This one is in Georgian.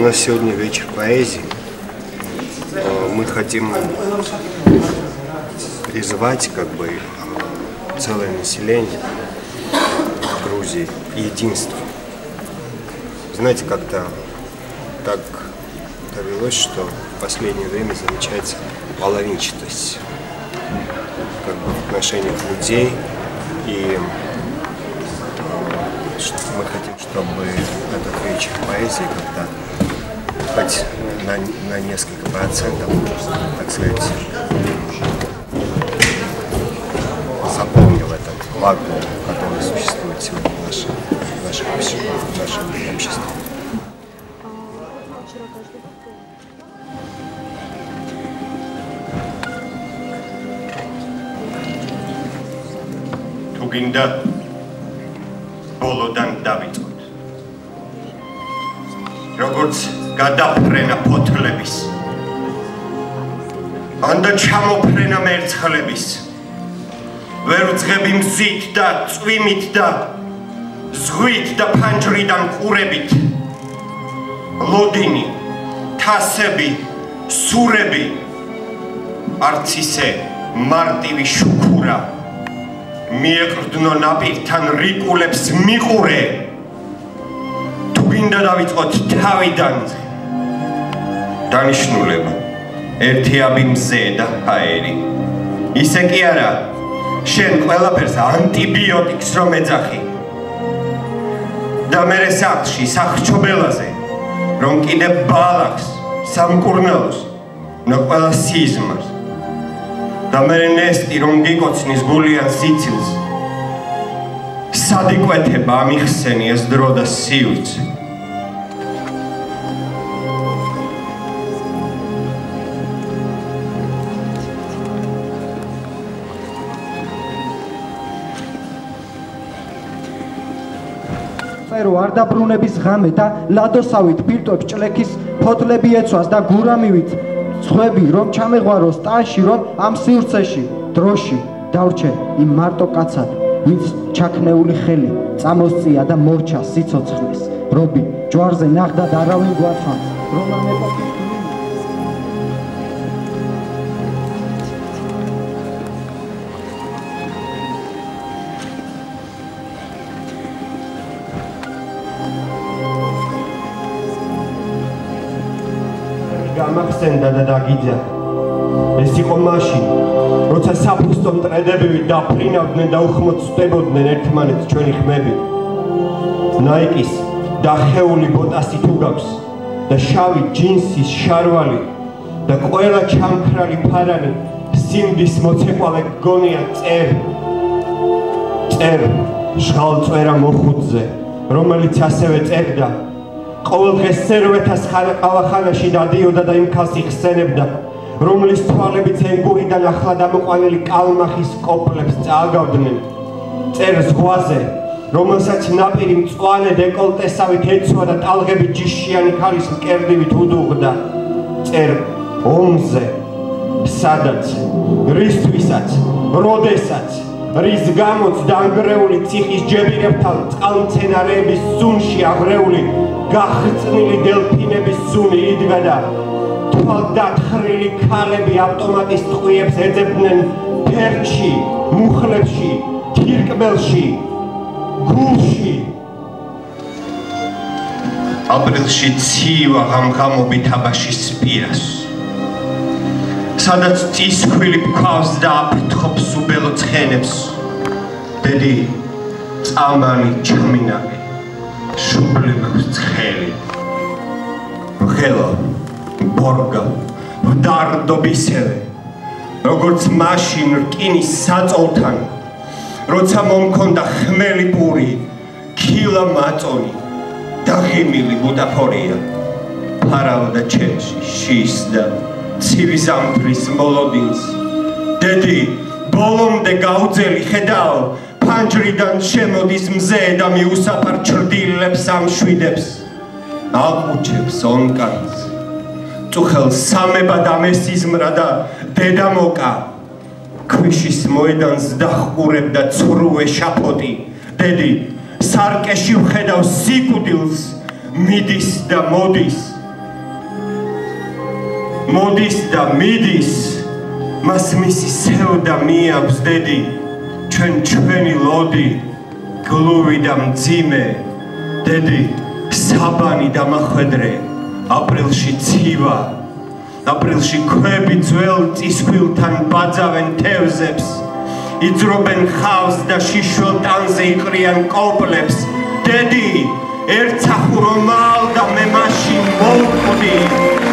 У нас сегодня вечер поэзии. Мы хотим призвать целое население Грузии к единству. Знаете, как-то так довелось, что в последнее время замечается половинчатость в отношениях людей, и мы хотим, чтобы этот вечер поэзии как-то хоть на несколько процентов, так сказать, заполнил этот вакуум, который существует сегодня в нашем обществе. Tuginda bolodan davitqot. Როგორც გადაფრენა ფოთლების, ანდა ჩამოფრენა მერცხლების, ვერ ვძღები მზით და წვიმით და ზღვით და ფანჯრიდან ყურებით, ლოდინი, თასები, სურები, არც ისე მარტივი შუქურა, მიეყრდნო ნაპირთან რიკულებს მიყურე, გინდა დავიწყოთ თავიდან დანიშნულება ერთიაბი მზე და ჰაერი ისე კი არა შენ ყველაფერს ანტიბიოტიკს რომ ეძახი და მერე სახლში სახრჩობელაზე რომ კიდე ბალახს სამკურნალოს და ყველა სიზმარს და მერე ნესტი რომ გიკოცნის გულიან სიცილს სადიკვეთება ამიხსენიეს დრო და სივრცე წერო არ დაბრუნების ღამე და ლადოსავით ბირტვებს ჭლექის ფოთლები ეცვას და გურამივით ცხვები რომ ჩამეღვაროს ტანში რომ ამ სივრცეში დროში დავრჩე იმ მარტო კაცად ვინც ჩაქნეული ხელი წამოსწია და მორჩა სიცოცხლის რობი ჯვარზე ნახდა და არავინ გვაცხანს რომ ამ ეპოქის გამახსენდა და დაგიძა ეს იყო მაშინ როცა საფუსტო მტრედებივით დაფრინავდნენ და უხმოწდებოდნენ ერთმანეთს ჩვენი ხმები ნაიკის დახეული ბოტასი თუ გაქვს და შავი ჯინსის შარვალი და ყველა ჩამქრალი ფარანი სიმდის მოცეკვავე გონია წერ შხალწვერა მოხუცზე რომელიც ასევე წერდა ყოველ დღეს სერვეთას ყავახანაში დადიოდა და იმ ქალს იხსენებდა რომლის თვალებიც ენგურიდან ახლა დამოყვანილი კალმახის კოპლებს წააგავდნენ წერ ზღვაზე რომელსაც ნაპირი მწვანე დეკოლტესავით ეცვა და ტალღები ჯიშიანი ქალის მკერდივით უდუღდა წერ ომზე სადაც რისთვისაც როდესაც რის გამოც დანგრეული ციხის ჯებირებთან წყალმცენარეების სუნში აღრეული გახრწნილი დელფინების სუნი იდგა და თვალდათხრილი ქალები ავტომატის ტყვიებს ეძებდნენ ფერჩში, მუხლებში, თირკბელში, გულში. აპრილში ცივა ღამღამობით აბაშის პირას სადაც წისქვილი ფქვავს და აფრთხობს უბელო ცხენებს დედი წამალი ჩამინაგე შუბლებს ცხელი ღელო ბორგა ვდარდობისევე როგორც მაშინ რკინის საწოლთან როცა მომქონდა ხმელი პური ქილა მაწონი და ღიმილი ბუტაფორია ფარავდა ჩემში შის და ცივი ზამთრის მოლოდინს დედი ბოლომდე გაუძელი ხედავ ფანჯრიდან შემოდის მზე და მიუსაფარ ჩრდილებს ამშვიდებს აღუჩებს ონკანს წუხელ სამება და მესიზმრა და დედამოკა ქვიშის მოედანს დახურებდა ცრუე შაფოტი დედი სარკეში ვხედავ სიკვდილს მიდის და მოდის მოდის და მიდის მას მისი სევდა მიაქვს დედი ჩვენი ლოდი გლუვი და მძიმე დედი საბანი და მახვედრე აპრილში ცივა აპრილში ქვები ძველ წისქვილთან ბაძავენ თევზებს იძრობენ ხავს და შიშველ ტანზე იყრიან კოპლებს დედი ერთსახურო მალ და მე მაშინ მოვკვდი